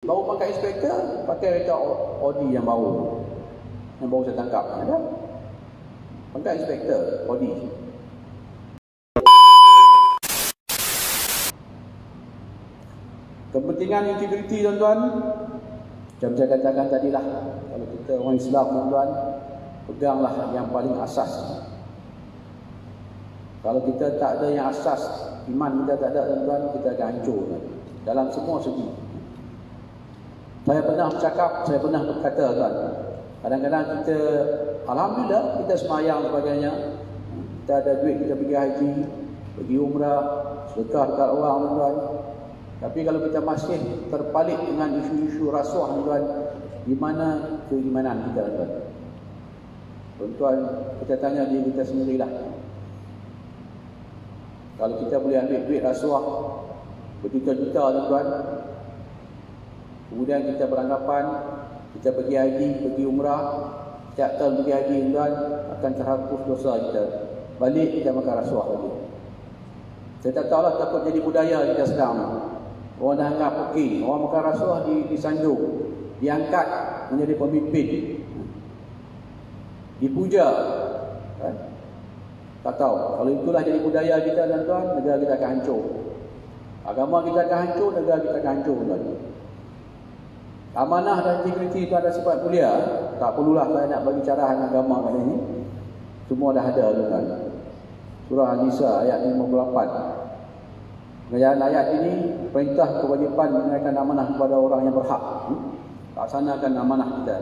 Baru pakai inspektor, pakai kereta Audi yang baru saya tangkap, ada? Pakai inspektor Audi. Kepentingan integriti, tuan-tuan, macam saya katakan tadilah, kalau kita orang Islam, tuan-tuan, peganglah yang paling asas. Kalau kita tak ada yang asas, iman kita tak ada, tuan-tuan, kita akan hancur dalam semua segi. Saya pernah bercakap, saya pernah berkata, tuan, kadang-kadang kita, alhamdulillah, kita semayang sebagainya, kita ada duit, kita pergi haji, pergi umrah, sedekah dekat orang, tuan. Tapi kalau kita masih terpalit dengan isu-isu rasuah, tuan, di mana keimanan kita, tuan? Tuan-tuan, kita tanya diri kita sendirilah. Kalau kita boleh ambil duit rasuah berjuta-juta, tuan, kemudian kita beranggapan kita pergi haji, pergi umrah, setiap tahun pergi haji, tuan, akan terhapus dosa kita. Balik kita makan rasuah lagi. Saya tak tahulah, takut jadi budaya kita sekarang. Orang dah anggap okey, orang makan rasuah disanjung, diangkat menjadi pemimpin, dipuja, kan? Tak tahu. Kalau itulah jadi budaya kita, tuan-tuan, negara kita akan hancur. Agama kita akan hancur, negara kita akan hancur, tuan. Amanah dan integriti itu ada sifat mulia. Tak perlulah saya nak bagi carahan agama pada ini. Semua dah ada, tuan. Surah An-Nisa ayat 58. Pengajaran ayat ini perintah kewajipan menunaikan amanah kepada orang yang berhak. Laksanakan amanah kita.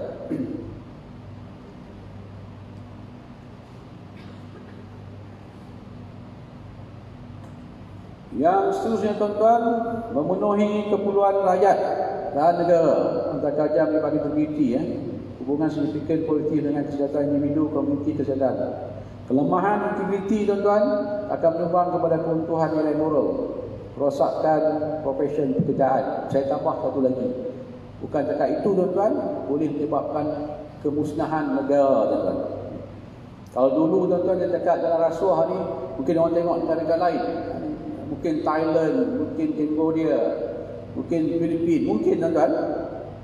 Yang seterusnya, tuan-tuan, memenuhi keperluan rakyat dan negara. Antara kajian bagi integriti, hubungan signifikan politik dengan kesejahteraan individu, komuniti, kesehatan. Kelemahan integriti, tuan-tuan, akan menyumbang kepada keruntuhan nilai moral, kerosakan profesion pekerjaan. Saya tambah satu lagi. Bukan cakap itu, tuan-tuan, boleh menyebabkan kemusnahan negara, tuan-tuan. Kalau dulu, tuan-tuan, dia cakap dalam rasuah ni, mungkin orang tengok negara-negara lain. Mungkin Thailand, mungkin Cambodia, mungkin Filipina, mungkin, tuan-tuan,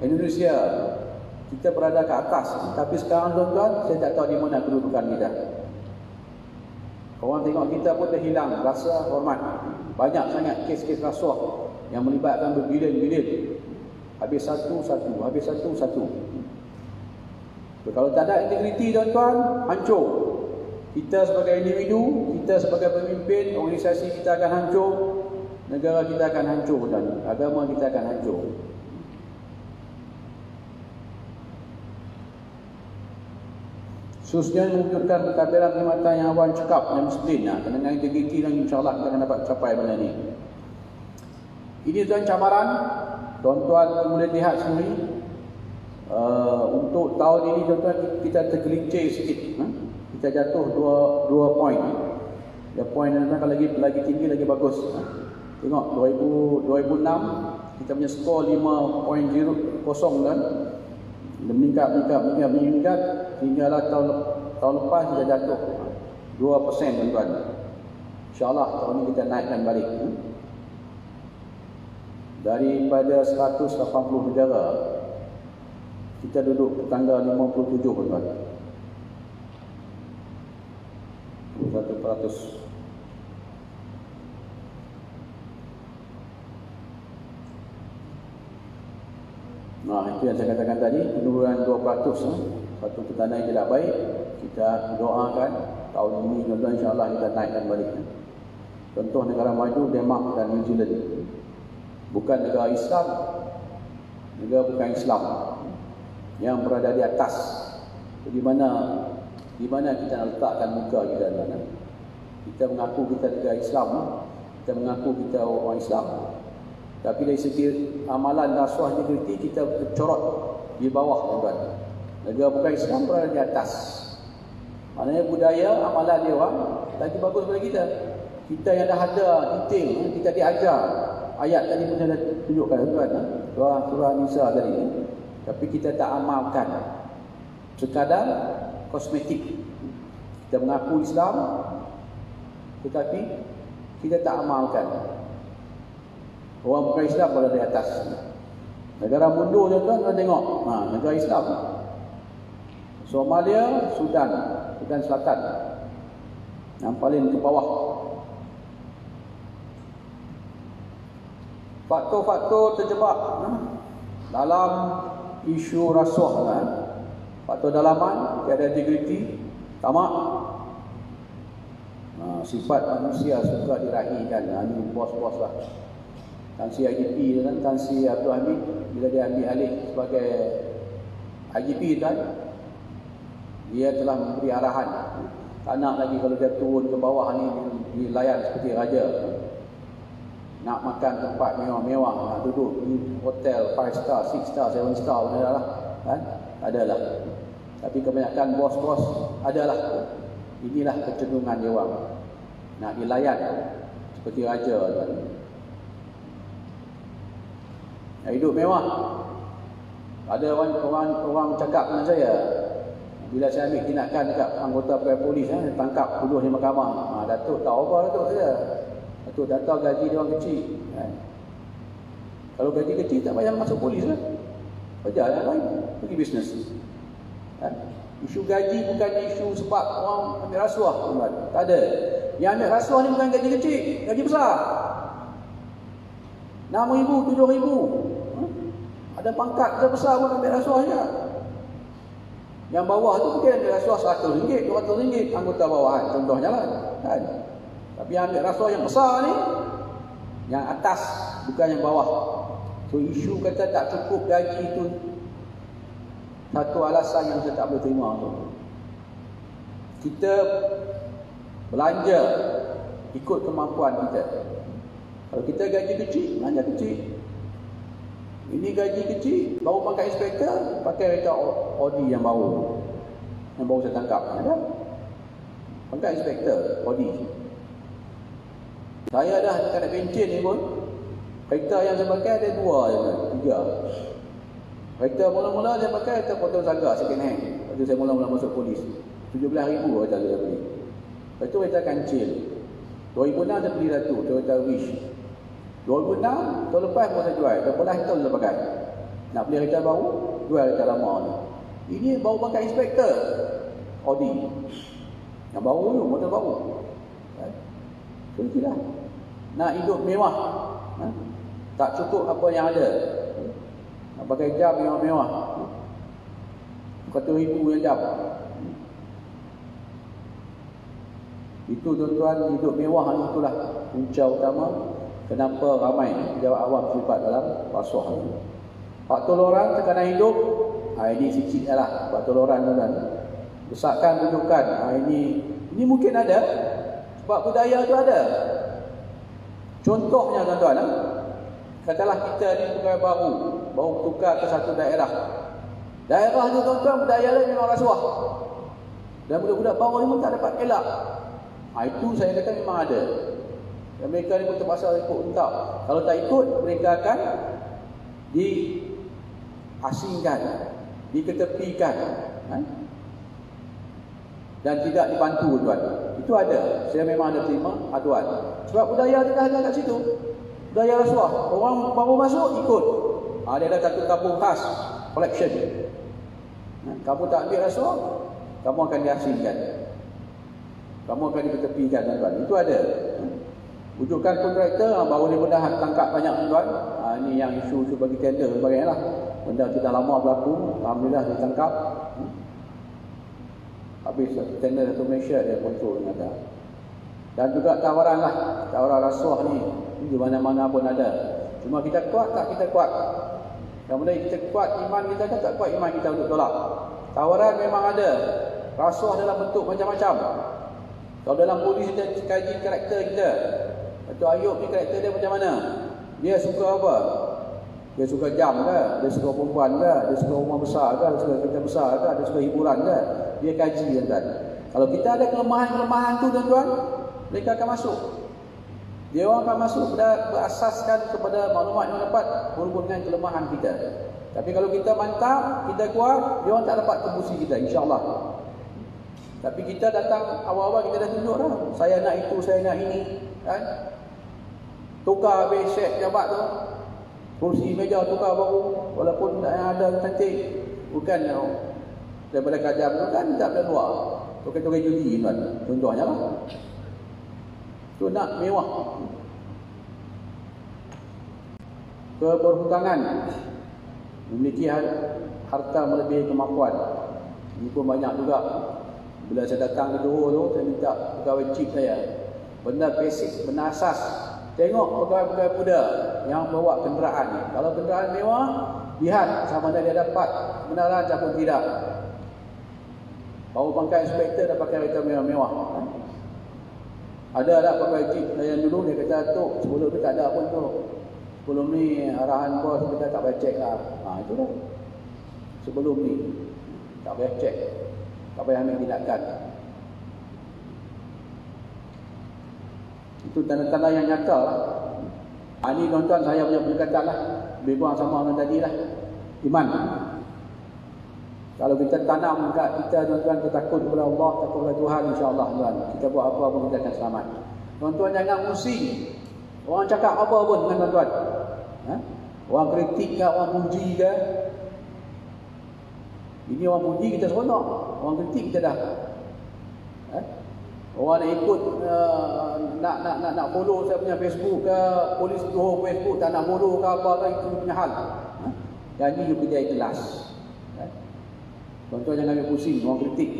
Indonesia. Kita berada ke atas. Tapi sekarang, tuan-tuan, saya tak tahu di mana kedudukan kita. Orang tengok kita pun dah hilang rasa hormat. Banyak sangat kes-kes rasuah yang melibatkan berbilion-bilion. Habis satu. Kalau tak ada integriti, tuan-tuan, hancur. Kita sebagai individu, kita sebagai pemimpin, organisasi kita akan hancur, negara kita akan hancur, dan agama kita akan hancur. Khususnya mewujudkan pentadbiran perkhidmatan yang awam, cekap dan disiplin. Dengan integriti, dan insyaAllah kita akan dapat capai benda ini. Ini, tuan, cabaran. Tuan-tuan boleh lihat sendiri. Untuk tahun ini, tuan-tuan, kita tergelincir sikit. Kita jatuh 2 poin. Ya, poin, tuan-tuan, kalau lagi tinggi lagi bagus. Tengok 2006 kita punya skor 5.0, kan? Meningkat hinggalah tahun lepas kita jatuh 2%, tuan-tuan. InsyaAllah tahun ini kita naikkan balik. Daripada 180 negara, kita duduk tangga 57, tuan-tuan. 1%. Nah, itu yang saya katakan tadi, penurunan 2%, satu petanda yang tidak baik. Kita doakan tahun ini, tuan-tuan, insyaAllah kita naikkan balik. Contoh negara maju, Denmark dan New Zealand. Bukan negara Islam, negara bukan Islam, yang berada di atas. Di mana kita nak letakkan muka kita, tuan-tuan? Kita mengaku kita negara Islam, kita mengaku kita orang Islam, tapi dari segi amalan rasuah integriti kita tercorot di bawah, tuan-tuan. Negara bukan Islam berada di atas. Maknanya budaya amalan dia orang lagi bagus daripada kita. Kita yang dah ada detail, kita diajar. Ayat tadi pun saya dah tunjukkan, tuan-tuan, surah Nisa tadi. Tapi kita tak amalkan. Sekadar kosmetik. Kita mengaku Islam, tetapi kita tak amalkan. Orang bukan Islam berada di atas. Negara mundur tuan-tuan, tuan tengok. Negara Islam. Somalia, Sudan Selatan. Yang paling ke bawah. Faktor-faktor terjebak dalam isu rasuah. Faktor dalaman, tiada integriti, tamak. Sifat manusia suka dirahikan. Ini bos-bos lah. Tan Sri IGP kan, Tan Sri Abdul Hamid, bila dia ambil alih sebagai IGP kan, dia telah memberi arahan. Tak nak lagi kalau dia turun ke bawah ni dilayan seperti raja. Nak makan tempat mewah-mewah, nak duduk di hotel 5 star, 6 star, 7 star pun ada lah. Kan? Adalah. Tapi kebanyakan bos-bos adalah. Inilah kecenderungan dia orang. Nak dilayan seperti raja kan. Hidup mewah. Ada orang cakap dengan saya, bila saya ambil tindakan dekat anggota polis, tangkap tuduh di mahkamah. Datuk tahu apa Datuk saya? Datuk tak tahu gaji dia orang kecil. Kalau gaji kecil tak payah masuk polis lah. Kerja yang lain, pergi bisnes. Isu gaji bukan isu sebab orang ambil rasuah. Tak ada. Yang ambil rasuah ni bukan gaji kecil, gaji besar. 6,000, 7,000. Ada pangkat besar pun ambil rasuahnya. Yang bawah tu mungkin ambil rasuah RM100, RM200, anggota bawahan contohnya lah. Kan? Tapi yang ambil rasuah yang besar ni, yang atas bukan yang bawah. So isu kata tak cukup gaji tu satu alasan yang saya tak boleh terima tu. Kita belanja ikut kemampuan kita. Kalau kita gaji kecil, belanja kecil. Ini gaji kecil, baru pakai inspektor, pakai kereta Audi yang baru. Yang baru saya tangkap. Ada? Pakai inspektor Audi. Saya dah dekat nak pencen ni pun, kereta yang saya pakai ada 2 je, 3. Kereta mula-mula saya pakai kereta potong saga second hand. Lepas tu saya mula-mula masuk polis. 17,000 kereta saya beli. Lepas tu kereta kancil. 2006 saya beli satu, Toyota Wish. 2006, tahun lepas pun saya jual. 18 tahun saya pakai. Nak beli kereta baru, jual kereta lama ni. Ini baru pakai inspektor Audi. Yang baru tu, motor baru. So itulah. Nak hidup mewah. Tak cukup apa yang ada. Nak pakai jam mewah-mewah. 100,000 yang jam. Itu tuan-tuan, hidup mewah itulah punca utama kenapa ramai pejabat awam terlibat dalam rasuah ini. Faktor loran tekanan hidup, ini sikit lah faktor loran tuan-tuan. Besarkan rujukan, ini mungkin ada sebab budaya tu ada. Contohnya tuan-tuan, katalah kita ni pegawai baru tukar ke satu daerah. Daerah tu tuan-tuan budaya dia memang rasuah. Dan budak-budak baru ni pun tak dapat elak. Itu saya kata memang ada. Dan mereka ni pun terpaksa ikut entah. Kalau tak ikut, mereka akan diasingkan, diketepikan, dan tidak dibantu tuan. Itu ada. Saya memang ada terima aduan. Sebab budaya kita ada kat situ. Budaya rasuah. Orang baru masuk ikut. Dia ada satu tabung khas collection. Kamu tak ambil rasuah, kamu akan diasingkan. Kamu akan diketepikan tuan. Itu ada. Rujukan kontraktor baru ni mudah tangkap banyak tuan. Ini yang isu bagi tender dan sebagainya lah. Benda tu dah lama berlaku. Alhamdulillah ditangkap. Habis tender satu Malaysia dia kontrol ada. Dan juga tawaran lah. Tawaran rasuah ni di mana-mana pun ada. Cuma kita kuat tak kita kuat. Yang mulai kita kuat iman kita kan tak kuat iman kita untuk tolak. Tawaran memang ada. Rasuah dalam bentuk macam-macam. Kalau dalam polis kita kaji karakter kita. Datuk Ayub ni karakter dia macam mana? Dia suka apa? Dia suka jam ke? Dia suka perempuan ke? Dia suka rumah besar ke? Dia suka kereta besar ke? Dia suka hiburan ke? Dia kaji tuan-tuan. Kalau kita ada kelemahan-kelemahan tu tuan-tuan, mereka akan masuk. Dia orang akan masuk berasaskan kepada maklumat yang dapat berhubung dengan kelemahan kita. Tapi kalau kita mantap, kita kuat, dia orang tak dapat tembusi kita, insya-Allah. Tapi kita datang awal-awal kita dah tunjuk dah. Saya nak itu, saya nak ini, kan? Tukar habis set jabat tu. Kursi meja tukar baru, walaupun ada cantik, bukan daripada kajam tu kan tak boleh luar. Tukar-tukar judi kan, contohnya lah. Tu nak mewah. Keberhutangan, memiliki harta melebihi kemampuan. Ini pun banyak juga. Bila saya datang ke Johor tu, saya minta pegawai chief saya, benda basic, benda asas. Tengok pegawai-pegawai muda yang bawa kenderaan ni. Kalau kenderaan mewah, lihat sama ada dia dapat kebenaran ataupun tidak. Baru pangkat inspektor dah pakai kereta mewah-mewah. Ada tak pegawai chief saya dulu, dia kata tu, sebelum tu tak ada pun tu. Sebelum ni arahan bos kita tak payah cek lah. Itu dah. Sebelum ni tak payah cek, tak payah ambil tindakan. Itu tanda-tanda yang nyata lah. Ini tuan-tuan saya punya pendekatan lah. Lebih kurang sama dengan tadi lah. Iman. Kalau kita tanam dekat kita tuan-tuan, kita takut kepada Allah, takut kepada Tuhan, insya-Allah tuan. Kita buat apa pun kita akan selamat. Tuan-tuan jangan pusing. Orang cakap apa pun dengan tuan-tuan. Orang kritik ke, orang puji ke. Ini orang puji kita seronok. Orang kritik kita dah. Orang nak ikut nak follow saya punya Facebook ke, polis Johor Facebook tak nak follow ke apa ke, itu punya hal. Jadi you kerja ikhlas. Tuan-tuan jangan ambil pusing orang kritik.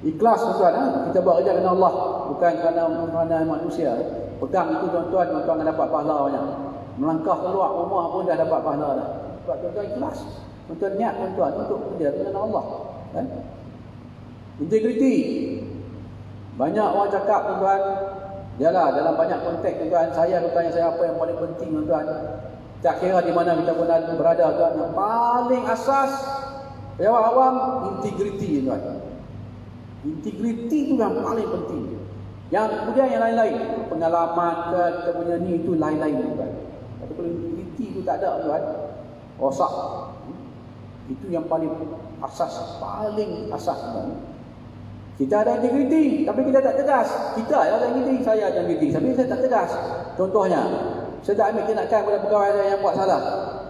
Ikhlas tuan-tuan, kita buat kerja kerana Allah, bukan kerana manusia. Pegang itu tuan-tuan, tuan-tuan akan dapat pahala banyak. Melangkah keluar rumah pun dah dapat pahala dah. Sebab tuan-tuan ikhlas. Tuan-tuan niat tuan-tuan untuk kerja kerana Allah. Integriti. Banyak orang cakap tuan-tuan, yalah dalam banyak konteks tuan-tuan, saya bertanya saya apa yang paling penting tuan-tuan. Tak kira di mana kita berada tuan, yang paling asas jawab awam integriti tuan. Integriti itu yang paling penting. Yang kemudian yang lain-lain, pengalaman ke, kita punya ni itu lain-lain tuan. Tapi kalau integriti itu tak ada tuan, rosak. Itu yang paling asas, paling asas tuan. Kita ada integriti, tapi kita tak tegas. Kita ada integriti, saya ada integriti, tapi saya tak tegas. Contohnya, saya tak ambil tindakan kepada pegawai saya yang buat salah,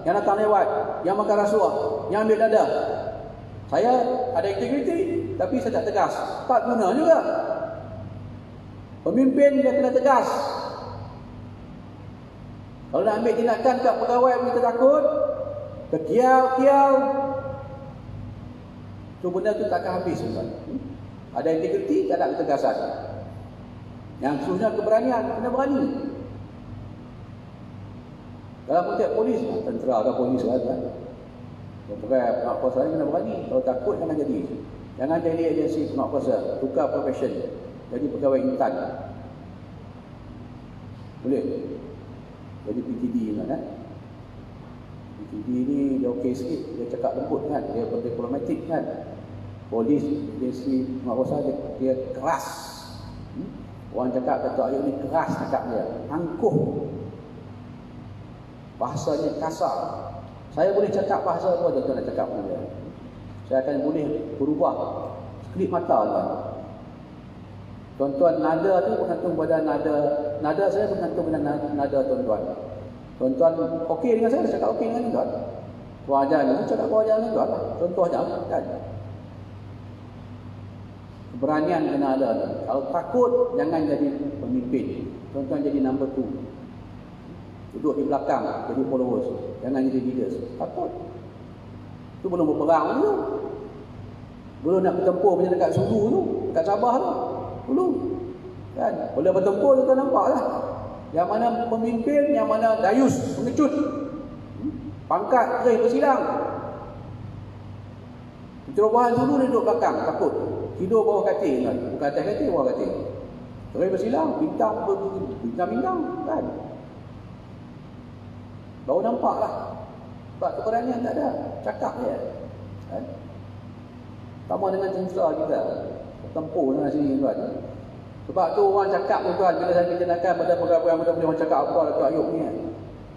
yang datang lewat, yang makan rasuah, yang ambil dada. Saya ada integriti, tapi saya tak tegas. Tak guna juga. Pemimpin dia kena tegas. Kalau nak ambil tindakan kat pegawai kita takut, terkiau-kiau, tu benda tu takkan habis tuan. Ada integriti, tak ada ketegasan. Yang khususnya keberanian, kena berani. Dalam konteks polis, tentera atau polis kan. Pegawai penguat kuasa ni kena berani. Kalau takut jangan jadi. Jangan jadi agensi penguat kuasa, tukar profession. Jadi pegawai intan. Boleh? Jadi PTD kan. PTD ni dia okey sikit, dia cakap lembut kan, dia diplomatik kan. Polis agensi penguat kuasa dia keras. Orang cakap Dato' Ayub ni keras cakap dia, angkuh. Bahasanya kasar. Saya boleh cakap bahasa apa tuan-tuan nak cakap dengan dia. Saya akan boleh berubah sekelip mata tuan. Tuan-tuan, nada tu bergantung pada nada saya bergantung pada nada tuan-tuan. Tuan-tuan okey dengan saya cakap okey dengan tuan. Tuan ajar ni cakap tuan ajar dengan tuan. Contohnya kan. Keberanian kena ada. Kalau takut jangan jadi pemimpin. Tuan-tuan jadi number 2. Duduk di belakang jadi followers, jangan jadi leaders. Takut. Tu belum berperang tu. Belum nak bertempur macam dekat Sulu tu, dekat Sabah tu. Belum. Kan? Boleh bertempur tu tuan nampaklah. Yang mana pemimpin, yang mana dayus, pengecut. Pangkat terus bersilang. Cerobohan Sulu dia duduk belakang, takut. Tidur bawah katil kan. Bukan atas katil, bawah katil. Terus bersilang, bintang-bintang kan. Baru nampak lah. Sebab keberanian tak ada. Cakap je. Kan? Sama dengan tentera kita. Bertempur dengan sini tuan. Sebab tu orang cakap tuan, bila saya ambil tindakan pada pegawai muda boleh orang cakap apa Dato' Ayub ni kan.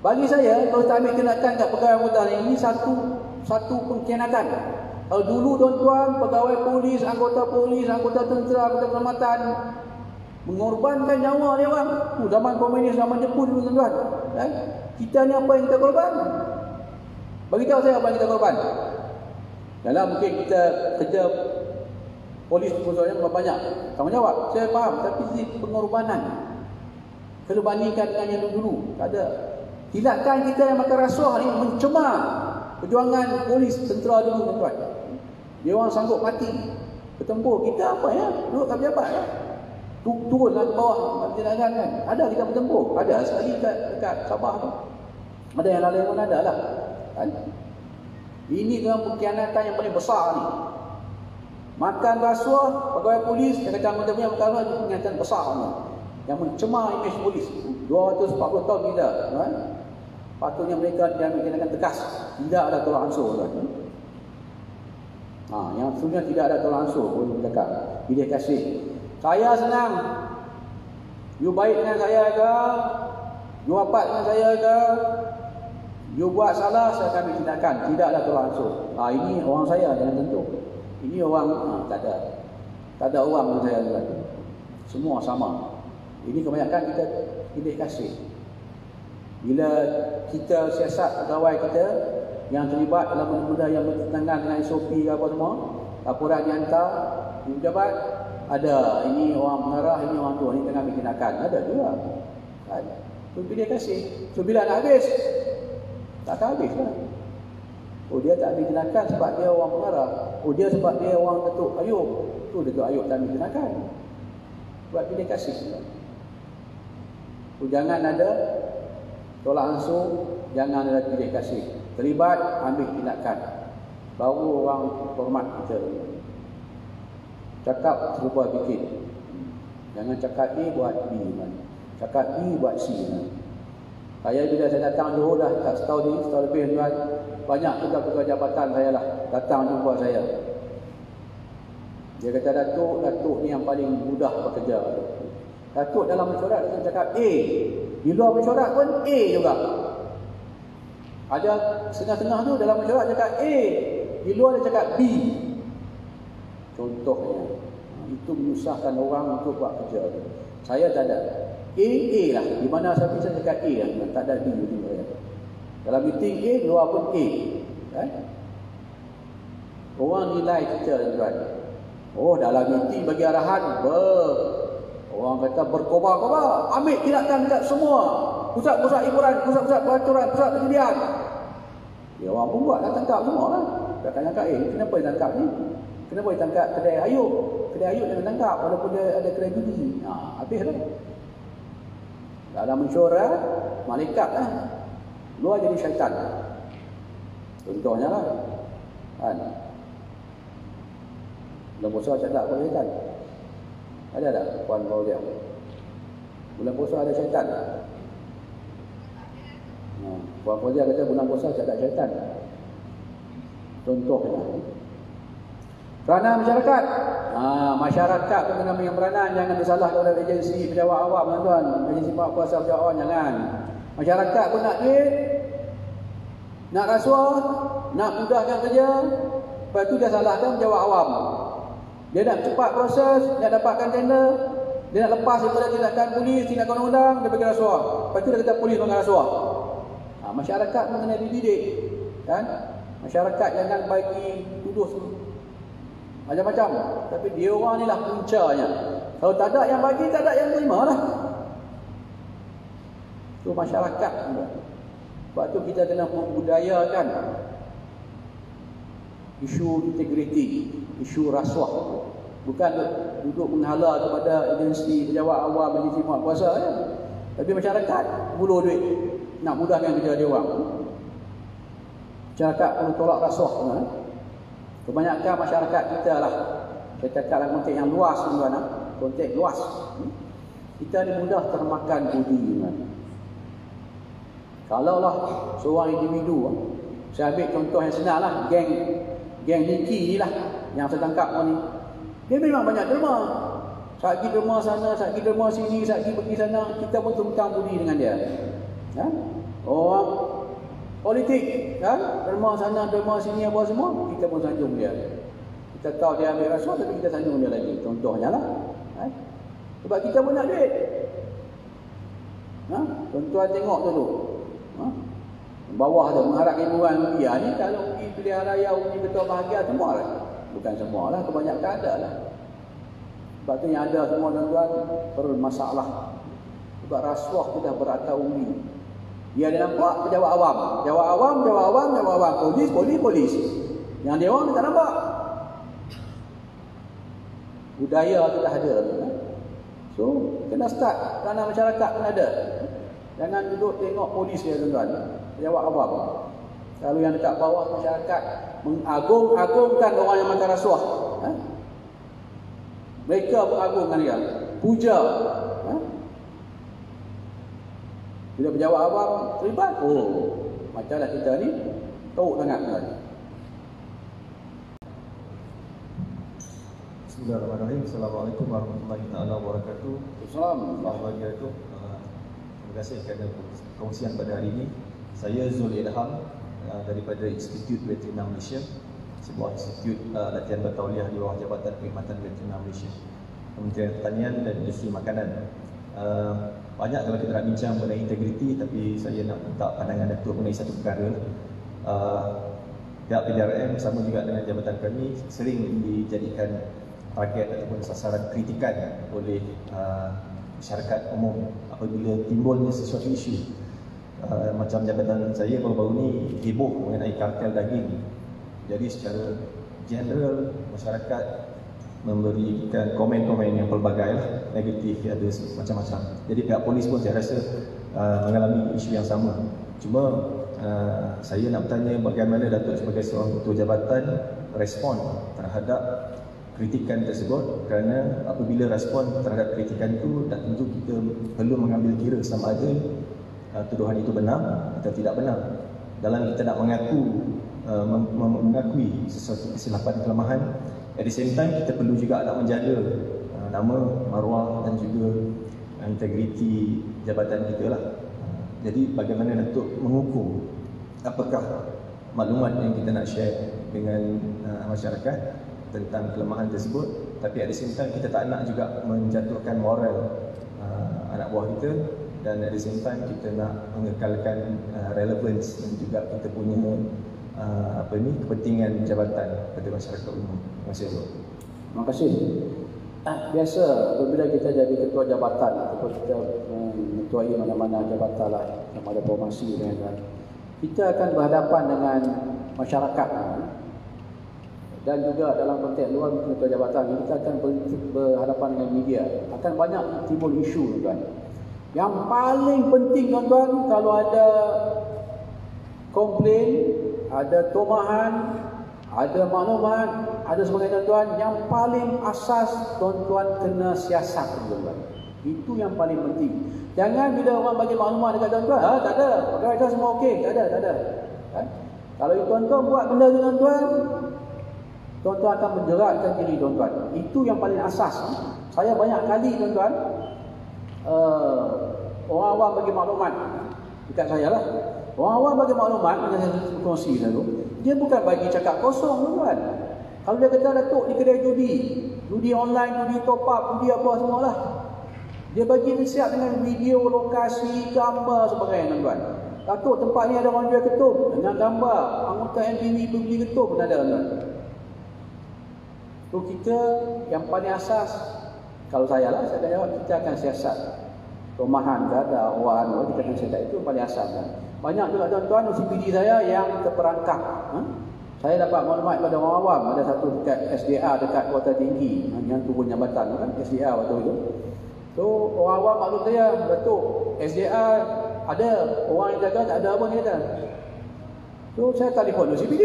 Bagi saya, kalau tak ambil tindakan kat pegawai muda ni, ini satu pengkhianatan. Kalau dulu tuan-tuan, pegawai polis, anggota tentera, anggota keselamatan mengorbankan nyawa dia orang. Zaman komunis, zaman Jepun dulu tuan-tuan. Kan? Kita ni apa yang kita korban? Bagi tahu saya apa yang kita korban. Dalam mungkin kita kerja polis khususnya banyak tanggungjawab, saya faham, tapi sisi pengorbanan kalau bandingkan dengan yang dulu, tak ada. Tindakan kita yang makan rasuah ni mencemar perjuangan polis tentera dulu, tuan-tuan. Dia orang sanggup mati bertempur, kita apa ya? Duduk kat pejabat ya? Turunlah ke bawah tindakan kan. Ada kita bertempur, ada sekali dekat Sabah tu. Ada yang lain pun ada lah. Kan? Ini dengan pengkhianatan yang paling besar ni. Makan rasuah, pegawai polis, dia kata kita punya makan rasuah, pengkhianatan besar ni. Yang mencemar imej polis. 240 tahun tidak. Kan? Patutnya mereka diambil tindakan tegas. Tidak ada tolak ansur. Kan? Yang sebenarnya tidak ada tolak ansur. Boleh bercakap. Pilih kasih. Saya senang. You baik dengan saya ke? You rapat dengan saya ke? You buat salah, saya akan ambil tindakan. Tidak ada tolak ansur. Ini orang saya, jangan tentu. Ini orang, tak ada. Tak ada orang dengan saya lagi. Semua sama. Ini kebanyakan kita pilih kasih. Bila kita siasat pegawai kita yang terlibat dalam benda-benda yang bertentangan dengan SOP ke apa semua, laporan dihantar di pejabat, ada ini orang mengarah, ini orang tu, ini tengah ambil tindakan. Ada juga. Itu pilih kasih. So bila nak habis, tak habis lah. Oh dia tak ambil tindakan sebab dia orang pengarah. Oh dia sebab dia orang Datuk Ayub. Tu Datuk Ayub tak ambil tindakan. Buat pilih kasih. So, jangan ada tolak ansur, jangan ada pilih kasih. Terlibat, ambil tindakan. Baru orang hormat kita. Cakap serupa fikir. Jangan cakap A buat B. Cakap B buat C. Saya bila saya datang Johor dah tak setahun ni, setahun lebih tuan, banyak tukar-tukar jabatan saya lah datang jumpa saya. Dia kata Datuk ni yang paling mudah bekerja. Datuk dalam mesyuarat dia cakap A, di luar mesyuarat pun A juga. Ada setengah-setengah tu dalam mesyuarat cakap A, di luar dia cakap B. Contohnya, itu menyusahkan orang untuk buat kerja. Saya tak ada. A lah. Di mana saya bisa cakap A lah. Tak ada B. Dalam meeting A, luar pun A. Kan? Orang nilai kita, tuan. Oh, dalam meeting bagi arahan, orang kata berkobar-kobar. Ambil tindakan dekat semua. Pusat-pusat hiburan, pusat-pusat peraturan, pusat perjudian. Ya, orang pun buat dah tangkap semua lah. Dah tangkap kenapa dia tangkap ni? Kenapa dia tangkap kedai Ayub? Kedai Ayub jangan tangkap walaupun dia ada kedai judi. Habis lah. Dalam mesyuarat, malaikat lah. Luar jadi syaitan. Contohnya lah. Kan? Bulan puasa tak ada apa syaitan? Ada tak? Puan bau dia. Bulan puasa ada syaitan? Puan Fauzia kata bulan puasa tak ada syaitan. Contohnya. Peranan masyarakat. Masyarakat pun kena yang peranan. Jangan disalahkan oleh agensi pejabat awam, tuan-tuan. Agensi kuasa pejabat awam, jangan. Masyarakat pun nak duit, nak rasuah, nak mudahkan kerja. Lepas tu dia salahkan pejabat awam. Dia nak cepat proses, nak dapatkan tender, dia nak lepas daripada tindakan polis, tindakan undang-undang, dia bagi rasuah. Lepas tu dia kata polis mengambil rasuah. Masyarakat pun kena dididik. Kan? Masyarakat jangan bagi tuduh macam-macam. Tapi dia orang ni lah puncanya. Kalau tak ada yang bagi, tak ada yang terima lah. Itu masyarakat. Sebab tu kita kena membudayakan isu integriti, isu rasuah. Bukan duduk menghala kepada agensi pejabat awam, agensi muat kuasa ya. Tapi masyarakat mulu duit nak mudahkan kerja dia orang. Masyarakat perlu tolak rasuah. Kebanyakan masyarakat kita lah, saya cakap dalam konteks yang luas, tuan-tuan, konteks luas. Kita ni mudah termakan budi. Kalau lah seorang individu, saya ambil contoh yang senang lah, geng Niki ni lah, yang saya tangkap ni. Dia memang banyak derma. Saat pergi derma sana, saat pergi derma sini, saat pergi sana, kita pun tumpang budi dengan dia. Kan? Orang politik, kan? Derma sana, derma sini, apa semua, kita pun sanjung dia. Kita tahu dia ambil rasuah, tapi kita sanjung dia lagi. Contohnya lah. Kan? Sebab kita pun nak duit. Tuan-tuan tengok dulu. Ha? Bawah tu mengharap ribuan rupiah ni, kalau undi pilihan raya, undi ketua bahagian, semua lah. Bukan semua lah, kebanyakan ada lah. Sebab tu yang ada semua tuan-tuan bermasalah. Sebab rasuah tu dah beratau undi. Dia ada nampak pejabat awam. Pejabat awam. Polis. Yang dia orang dia tak nampak. Budaya tu dah ada. So, kena start. Kerana masyarakat pun ada. Jangan duduk tengok polis dia tuan-tuan. Pejabat awam. Kalau yang dekat bawah masyarakat mengagung-agungkan orang yang makan rasuah. Mereka mengagungkan dia. Puja. Bila pejabat awam terlibat, macamlah kita ni teruk sangat tuan. Bismillahirrahmanirrahim. Assalamualaikum warahmatullahi wabarakatuh. Assalamualaikum warahmatullahi wabarakatuh. Terima kasih kerana kongsian pada hari ini. Saya Zul Ilham daripada Institut Veterina Malaysia, sebuah institut latihan bertauliah di bawah Jabatan Perkhidmatan Veterina Malaysia, Kementerian Pertanian dan Industri Makanan. Banyak kalau kita nak bincang mengenai integriti, tapi saya nak minta pandangan Datuk mengenai satu perkara. Pihak PDRM bersama juga dengan jabatan kami sering dijadikan target ataupun sasaran kritikan oleh masyarakat umum apabila timbulnya sesuatu isu. Macam jabatan saya baru-baru ni heboh mengenai kartel daging. Jadi secara general masyarakat memberikan komen-komen yang pelbagai lah, negatif, ada macam-macam. Jadi pihak polis pun saya rasa mengalami isu yang sama. Cuma saya nak bertanya bagaimana Datuk sebagai seorang ketua jabatan respon terhadap kritikan tersebut, kerana apabila respon terhadap kritikan itu dah tentu kita perlu mengambil kira sama ada tuduhan itu benar atau tidak benar. Dalam kita nak mengakui sesuatu kesilapan, kelemahan, at the same time kita perlu juga nak menjaga nama, maruah dan juga integriti jabatan kita lah. Jadi bagaimana Datuk mengukur apakah maklumat yang kita nak share dengan masyarakat tentang kelemahan tersebut, tapi at the same time kita tak nak juga menjatuhkan moral anak buah kita, dan at the same time kita nak mengekalkan relevance dan juga kita punya kepentingan jabatan pada masyarakat umum. Terima kasih. Terima kasih. Biasa apabila kita jadi ketua jabatan ataupun kita mengetuai mana-mana jabatan lah, sama ada formasi dan kita akan berhadapan dengan masyarakat, dan juga dalam konteks luar ketua jabatan kita akan berhadapan dengan media. Akan banyak timbul isu tuan. Yang paling penting tuan-tuan, kalau ada komplain, ada tomahan, ada maklumat, ada sebagainya tuan-tuan, yang paling asas tuan-tuan kena siasat tuan-tuan. Itu yang paling penting. Jangan bila orang bagi maklumat dekat tuan-tuan, tak ada, pegawai semua okey, tak ada. Kalau tuan-tuan buat benda tu tuan-tuan, tuan-tuan akan menjeratkan diri tuan-tuan. Itu yang paling asas. Saya banyak kali tuan-tuan, orang awam bagi maklumat dekat saya lah. Orang awam bagi maklumat yang saya berkongsi lalu, dia bukan bagi cakap kosong tuan-tuan. Kalau dia kata Datuk di kedai judi online, judi top up, judi apa semualah, dia bagi siap dengan video, lokasi, gambar sebagainya tuan-tuan. Datuk tempat ni ada orang jual ketum dengan gambar anggota MPV beli ketum pun ada tuan-tuan. So kita yang paling asas, kalau saya lah, saya akan jawab, kita akan siasat rumahan ke ada orang, kita akan siasat, itu paling asas kan. Banyak juga tuan-tuan OCPD saya yang terperangkap. Saya dapat maklumat pada orang awam, ada satu dekat SDA dekat Kota Tinggi yang turun jabatan kan, SDA waktu itu. So orang awam maklum saya, Datuk, SDA ada orang yang jaga, tak ada apa ni kata. So saya telefon OCPD,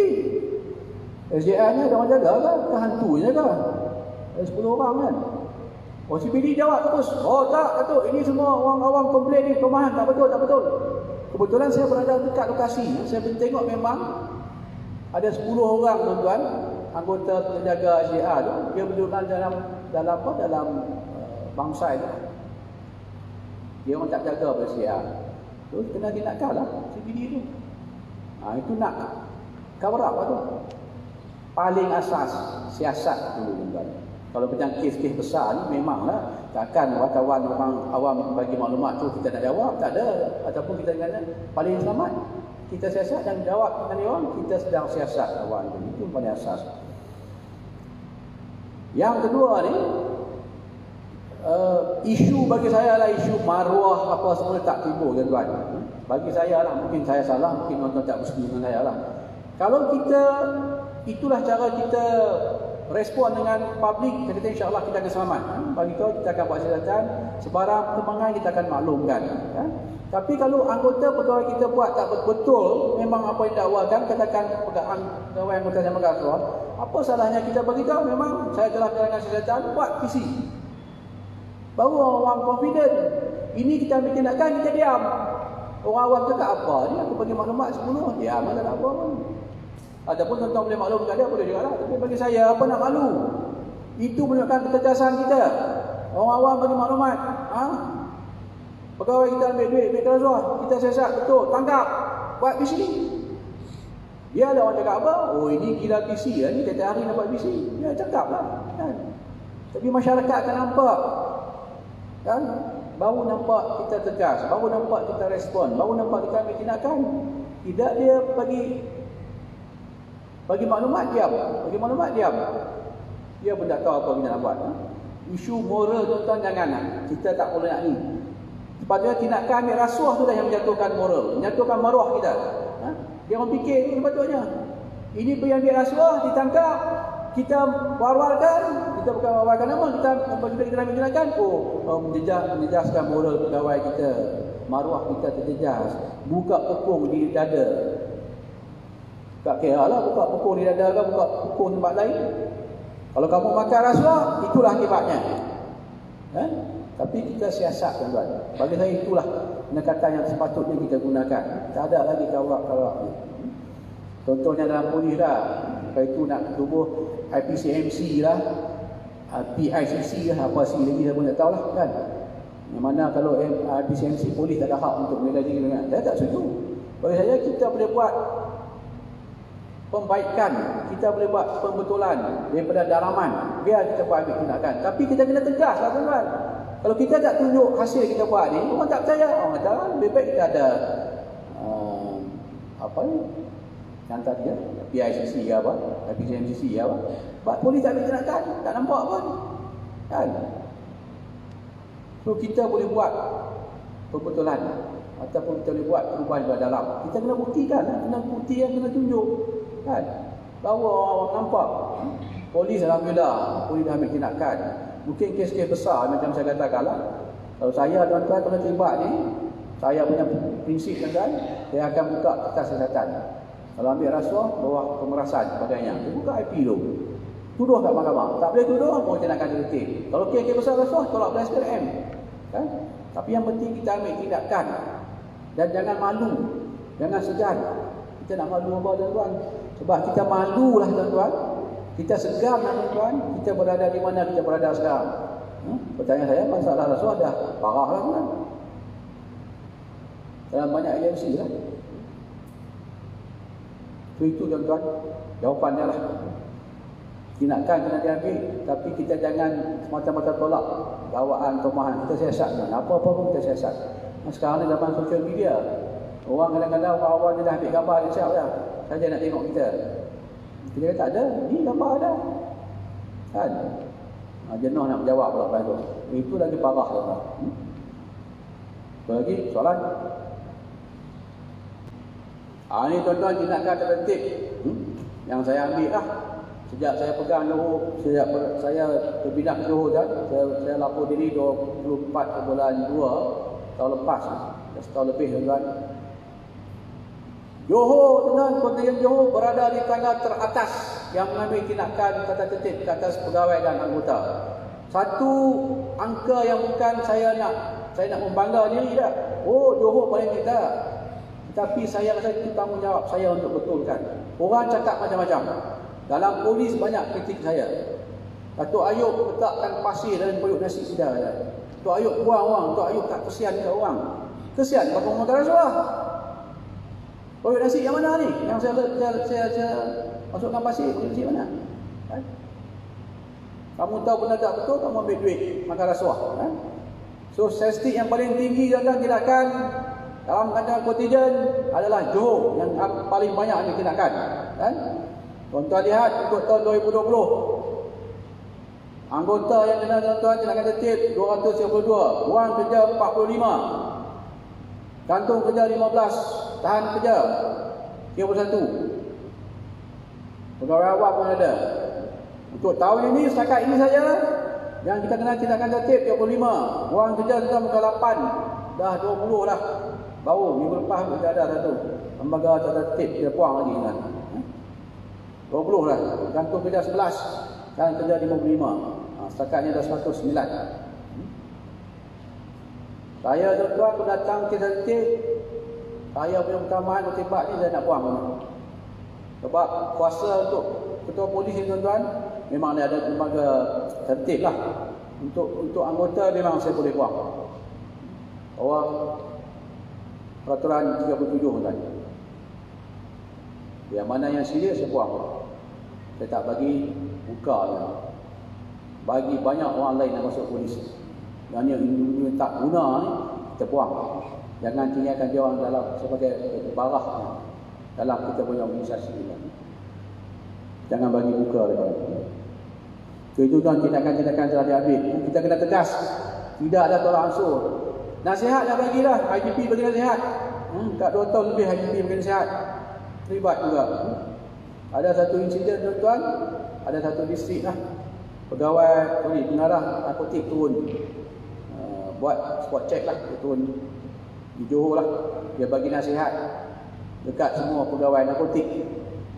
SDA ni ada orang jaga ke hantu je jaga? Ada 10 orang kan. OCPD jawab terus, oh tak Datuk, ini semua orang awam komplain ni, kelemahan, tak betul. Kebetulan saya berada dekat lokasi, saya tengok memang ada 10 orang tuan-tuan, anggota penjaga SDA tu, dia duduk dalam bangsa itu. Dia orang tak jaga pada SDA. Terus kena tindakan lah OCPD tu. Itu nak cover up lah tu. Paling asas siasat dulu tuan-tuan. Kalau macam kes-kes besar ni memanglah takkan wartawan orang awam bagi maklumat tu kita nak jawab, tak ada. Ataupun kita kata paling selamat kita siasat dan jawab dengan orang, kita sedang siasat kawan tu. Itu paling asas. Yang kedua ni, isu bagi saya lah isu maruah apa semua tak timbul tuan-tuan. Bagi saya lah, mungkin saya salah, mungkin tuan-tuan tak bersetuju dengan saya lah. Kalau kita, itulah cara kita respon dengan publik, kita kata insyaAllah kita akan selamat. Bagi kau kita akan buat siasatan, sebarang perkembangan kita akan maklumkan. Tapi kalau anggota pegawai kita buat tak betul, memang apa yang dakwakan, katakan pegawai anggota yang berkasuah, apa salahnya kita beritahu memang saya telah menjalankan siasatan, buat PC. Baru orang confident. Ini kita ambil tindakan, kita diam. Orang awam cakap apa ni, aku bagi maklumat 10, diam, tak nak apa pun. Ataupun tuan-tuan boleh maklum dia boleh juga lah. Tapi bagi saya, apa nak malu? Itu menunjukkan ketegasan kita. Orang awam bagi maklumat. Pegawai kita ambil duit rasuah, kita siasat, betul, tangkap, buat PC. Dia ada orang cakap apa? Oh ini gila PC lah, ni tiap hari nak buat PC. Dia cakap lah. Kan? Tapi masyarakat akan nampak. Kan? Baru nampak kita tegas, baru nampak kita respon, baru nampak kita ambil tindakan. Tidak dia bagi maklumat diam, bagi maklumat diam. Dia pun tak tahu apa kita nak buat. Isu moral tuan-tuan jangan. Kita tak boleh nak ni. Sepatutnya tindakan ambil rasuah tu dah yang menjatuhkan moral, menjatuhkan maruah kita. Dia orang fikir ni sepatutnya. Ini pergi ambil rasuah, ditangkap, kita war-warkan, kita bukan war-warkan nama, kita ambil tindakan, menjejaskan moral pegawai kita, maruah kita terjejas, buka pokong di dada. Tak kira lah buka pokong di dada ke buka pokong tempat lain. Kalau kamu makan rasuah, itulah akibatnya. Tapi kita siasat tuan-tuan. Bagi saya itulah pendekatan yang sepatutnya kita gunakan. Tak ada lagi kawak-kawak. Contohnya dalam polis dah. Lepas itu nak tubuh IPCMC lah, PICC lah, apa sih lagi saya pun tak tahu lah kan. Yang mana kalau IPCMC polis tak ada hak untuk menilai diri dengan. Saya tak setuju. Bagi saya kita boleh buat pembaikan, kita boleh buat pembetulan daripada dalaman, biar kita buat ambil tindakan. Tapi kita kena tegas lah tuan-tuan. Kalau kita tak tunjuk hasil kita buat ni, orang tak percaya. Orang kata lebih baik kita ada apa ni, yang tadi ya, PICC ke apa, PCMCC ke apa, buat polis tak ambil tindakan, tak nampak pun kan. So kita boleh buat pembetulan ataupun kita boleh buat perubahan di dalam. Kita kena buktikan, kena bukti yang kena tunjuk kan, bahawa orang nampak. Polis alhamdulillah, polis dah ambil tindakan. Mungkin kes-kes besar macam saya katakan lah, kalau saya tuan-tuan kena terlibat ni, saya punya prinsip tuan-tuan, saya akan buka kertas siasatan. Kalau ambil rasuah, bawah pemerasan sebagainya, dia buka IP tu, tuduh kat mahkamah. Tak boleh tuduh, mau tindakan tertib. Kalau kes-kes besar rasuah, tolak belas SPM kan? Tapi yang penting kita ambil tindakan. Dan jangan malu, jangan segan. Kita nak malu apa tuan-tuan? Sebab kita malu lah tuan-tuan, kita segan lah tuan-tuan, kita berada di mana kita berada sekarang. Pertanyaan saya, masalah rasuah dah parah lah tuan. Dalam banyak agensi lah. So itu tuan-tuan, jawapannya lah. Tindakan kena diambil, tapi kita jangan semata-mata tolak dakwaan tomahan. Kita siasat, apa-apa pun kita siasat. Sekarang ni zaman sosial media, orang kadang-kadang orang-orang dah ambil gambar dia siap dah, saja nak tengok kita. Kita kata tak ada, ni gambar ada kan. Jenuh nak menjawab pula lepas tu. Itu lagi parah lah. Lagi soalan. Ini tuan-tuan tindakan tertib yang saya ambil lah. Sejak saya pegang Johor, sejak saya berpindah ke Johor kan, saya lapor diri 24 bulan 2 tahun lepas, setahun lebih tuan-tuan. Johor tuan-tuan, kontingen Johor berada di tangga teratas yang mengambil tindakan tata tertib ke atas pegawai dan anggota. Satu angka yang bukan saya nak membangga diri dah. Oh, Johor paling kita. Tapi saya rasa itu tanggungjawab saya untuk betulkan. Orang cakap macam-macam. Dalam polis banyak kritik saya. Datuk Ayub letakkan pasir dalam periuk nasi sudah. Datuk Ayub buang orang, Datuk Ayub tak kesian ke orang. Kesian bagi orang makan rasuah. Periuk nasi yang mana ni? Yang saya masukkan pasir, periuk nasi mana? Kan? Kamu tahu benda tak betul, kamu ambil duit, makan rasuah. Kan? So, statistik yang paling tinggi dalam tindakan dalam keadaan kontijen adalah Johor yang paling banyak ditindakan. Kan? Tuan-tuan lihat untuk tahun 2020. Anggota yang kena tuan-tuan tindakan tertib 232, buang kerja 45, gantung kerja 15, tahan kerja 31. Pegawai awam pun ada. Untuk tahun ini, setakat ini saja yang kita kena tindakan tertib 35, buang kerja sudah muka 8, dah 20 dah. Baru minggu lepas kita ada satu lembaga tertib dia buang lagi kan. 20 dah, gantung kerja 11, tahan kerja 55. Setakat ni dah 109. Saya tuan-tuan aku datang ke tertib, saya punya utama kutibat ni saya nak buang. Sebab kuasa untuk ketua polis ni tuan-tuan memang dia ada lembaga tertib lah. Untuk anggota memang saya boleh buang. Bawah peraturan 37 tuan. Yang mana yang serius saya buang. Saya tak bagi buka lah. Bagi banyak orang lain yang masuk polis. Yang ni tak guna ni, kita buang. Jangan tinggalkan dia orang dalam sebagai barah dalam kita punya organisasi ini. Jangan bagi buka depan. Itu kan tindakan-tindakan telah diambil. Kita kena tegas. Tidak ada tolak ansur. Nasihat dah bagilah. IGP bagi nasihat. Tak 2 tahun lebih IGP bagi nasihat. Terlibat juga. Ada satu insiden tuan-tuan. Ada satu distrik lah. Pegawai polis pengarah narkotik turun. Buat spot check lah. Dia turun di Johor lah. Dia bagi nasihat dekat semua pegawai narkotik.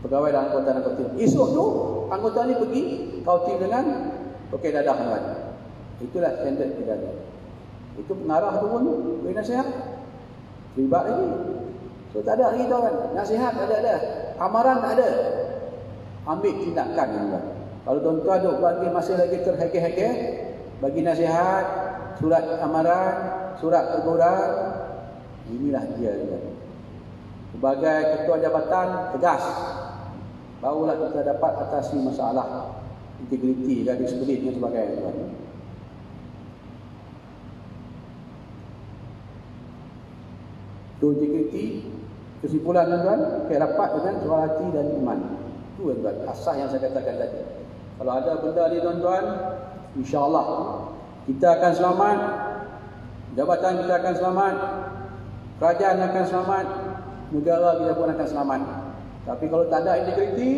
Pegawai dan anggota narkotik. Esok tu anggota ni pergi kauting dengan okey dadah tuan. Itulah standard kita ada. Itu pengarah turun bagi nasihat. Terlibat lagi. So tak ada lagi tuan. Nasihat ada. Amaran tak ada. Ambil tindakan tuan. Kalau tuan-tuan duk bagi masih lagi terheke-heke, bagi nasihat, surat amaran, surat teguran, inilah dia tuan. Sebagai ketua jabatan tegas, barulah kita dapat atasi masalah integriti dan disiplin dan sebagainya. Itu integriti, kesimpulan tuan-tuan, rapat dengan suara hati dan iman. Itu tuan-tuan, asas yang saya katakan tadi. Kalau ada benda ni tuan-tuan, insya-Allah kita akan selamat, jabatan kita akan selamat, kerajaan akan selamat, negara kita pun akan selamat. Tapi kalau tak ada integriti,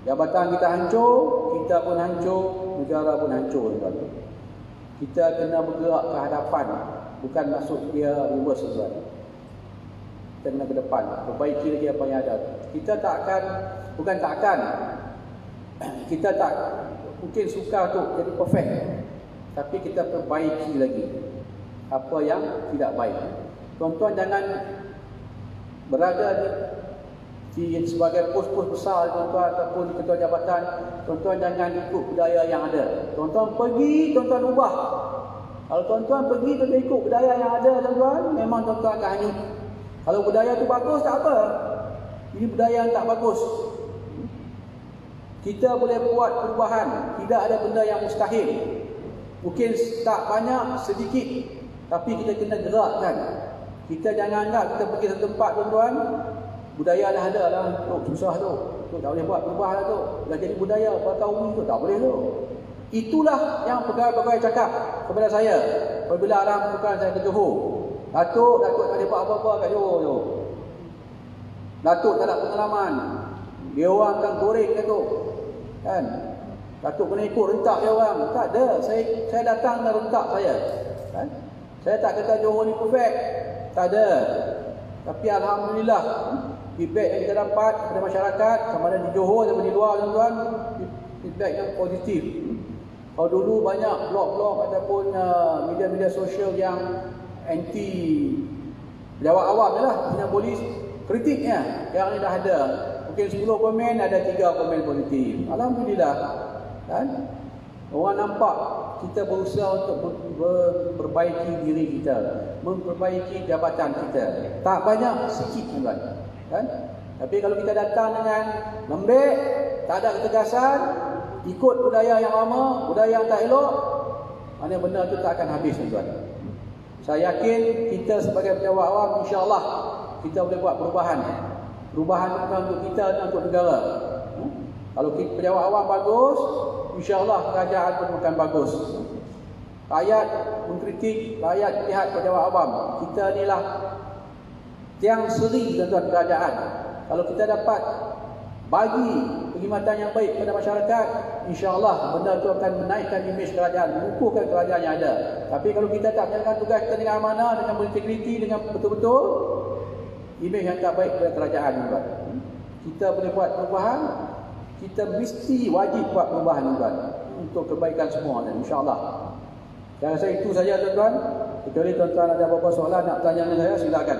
jabatan kita hancur, kita pun hancur, negara pun hancur tuan. Kita kena bergerak ke hadapan, bukan masuk dia reverse tuan. Kita kena ke depan, perbaiki lagi apa yang ada. Kita tak akan, bukan tak akan, kita tak mungkin suka tu jadi perfect, tapi kita perbaiki lagi apa yang tidak baik. Tuan-tuan jangan berada di sebagai pos-pos besar tuan-tuan ataupun ketua jabatan, tuan-tuan jangan ikut budaya yang ada. Tuan-tuan pergi, tuan-tuan ubah. Kalau tuan-tuan pergi, tuan-tuan ikut budaya yang ada tuan-tuan, memang tuan-tuan akan hanyut. Kalau budaya tu bagus tak apa. Ini budaya yang tak bagus. Kita boleh buat perubahan. Tidak ada benda yang mustahil. Mungkin tak banyak, sedikit, tapi kita kena gerakkan. Kita jangan anggap kita pergi satu tempat tuan-tuan, budaya dah ada lah, susah tu. Tu tak boleh buat perubahan lah tu. Dah jadi budaya, patah umi tu tak boleh tu. Itulah yang pegawai-pegawai cakap kepada saya apabila Aram bukan saya ke Johor. Datuk tak boleh buat apa-apa kat Johor tu. Datuk tak ada pengalaman. Dia orang akan goreng Datuk. Kan? Datuk kena ikut rentak dia orang. Tak ada. Saya datang dengan rentak saya. Kan? Saya tak kata Johor ni perfect. Tak ada. Tapi alhamdulillah, feedback yang kita dapat kepada masyarakat sama ada di Johor atau di luar tuan-tuan, feedback yang positif. Kalau dulu banyak blog-blog ataupun media-media sosial yang anti jawab awam je lah punya polis, kritiknya yang ni dah ada. Mungkin 10 komen ada 3 komen positif. Alhamdulillah. Kan? Orang nampak kita berusaha untuk memperbaiki diri kita, memperbaiki jabatan kita. Tak banyak, sikit tuan. Kan? Tapi kalau kita datang dengan lembek, tak ada ketegasan, ikut budaya yang lama, budaya yang tak elok, mana benda tu tak akan habis, tuan-tuan. Saya yakin kita sebagai pejabat awam, insya-Allah kita boleh buat perubahan. Perubahan bukan untuk kita, untuk negara. Kalau kita pejabat awam bagus, insya-Allah kerajaan pun akan bagus. Rakyat mengkritik, rakyat lihat pejabat awam. Kita inilah tiang seri, tuan-tuan, kerajaan. Kalau kita dapat bagi perkhidmatan yang baik kepada masyarakat, insya-Allah benda itu akan menaikkan imej kerajaan, mengukuhkan kerajaan yang ada. Tapi kalau kita tak menjalankan tugas kita dengan amanah, dengan berintegriti, dengan betul-betul, imej yang tak baik kepada kerajaan, tuan. Kita boleh buat perubahan, kita mesti wajib buat perubahan, tuan, untuk kebaikan semua, dan insya-Allah. Saya rasa itu saja, tuan-tuan. Kecuali tuan-tuan ada beberapa soalan nak tanya dengan saya, silakan.